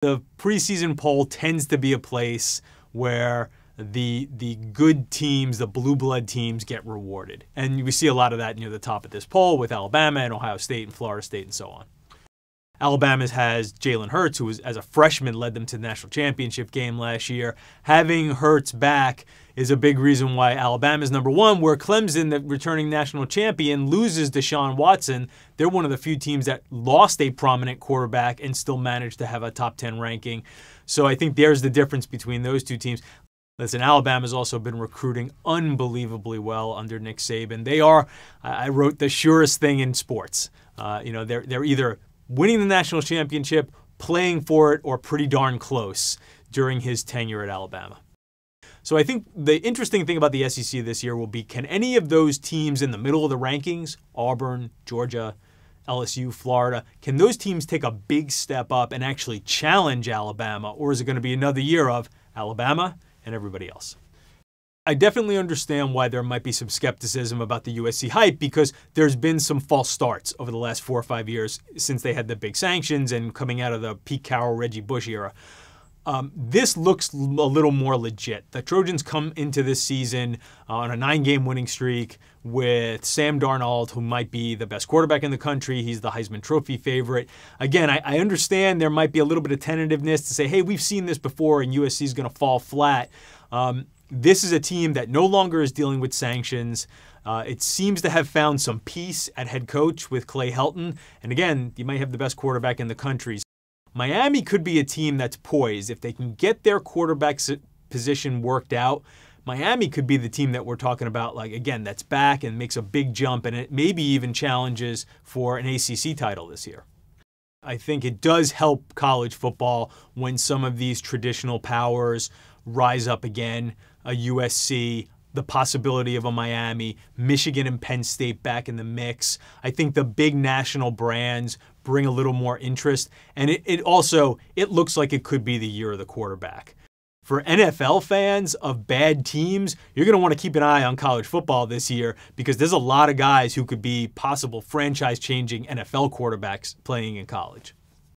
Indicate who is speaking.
Speaker 1: The preseason poll tends to be a place where the good teams, the blue blood teams, get rewarded. And we see a lot of that near the top of this poll with Alabama and Ohio State and Florida State and so on. Alabama has Jalen Hurts, who was, as a freshman, led them to the national championship game last year. Having Hurts back is a big reason why Alabama's number one, where Clemson, the returning national champion, loses Deshaun Watson. They're one of the few teams that lost a prominent quarterback and still managed to have a top 10 ranking. So I think there's the difference between those two teams. Listen, Alabama's also been recruiting unbelievably well under Nick Saban. They are, I wrote, the surest thing in sports. They're either winning the national championship, playing for it, or pretty darn close during his tenure at Alabama. So I think the interesting thing about the SEC this year will be, can any of those teams in the middle of the rankings, Auburn, Georgia, LSU, Florida, can those teams take a big step up and actually challenge Alabama? Or is it going to be another year of Alabama and everybody else? I definitely understand why there might be some skepticism about the USC hype, because there's been some false starts over the last 4 or 5 years since they had the big sanctions and coming out of the Pete Carroll, Reggie Bush era. This looks a little more legit. The Trojans come into this season on a 9-game winning streak with Sam Darnold, who might be the best quarterback in the country. He's the Heisman Trophy favorite. Again, I understand there might be a little bit of tentativeness to say, hey, we've seen this before and USC is going to fall flat. This is a team that no longer is dealing with sanctions. It seems to have found some peace at head coach with Clay Helton. And again, you might have the best quarterback in the country. Miami could be a team that's poised. If they can get their quarterback position worked out, Miami could be the team that we're talking about, like, again, that's back and makes a big jump, and it maybe even challenges for an ACC title this year. I think it does help college football when some of these traditional powers rise up again. A USC, the possibility of a Miami, Michigan and Penn State back in the mix. I think the big national brands bring a little more interest. And it looks like it could be the year of the quarterback. For NFL fans of bad teams, you're going to want to keep an eye on college football this year, because there's a lot of guys who could be possible franchise-changing NFL quarterbacks playing in college.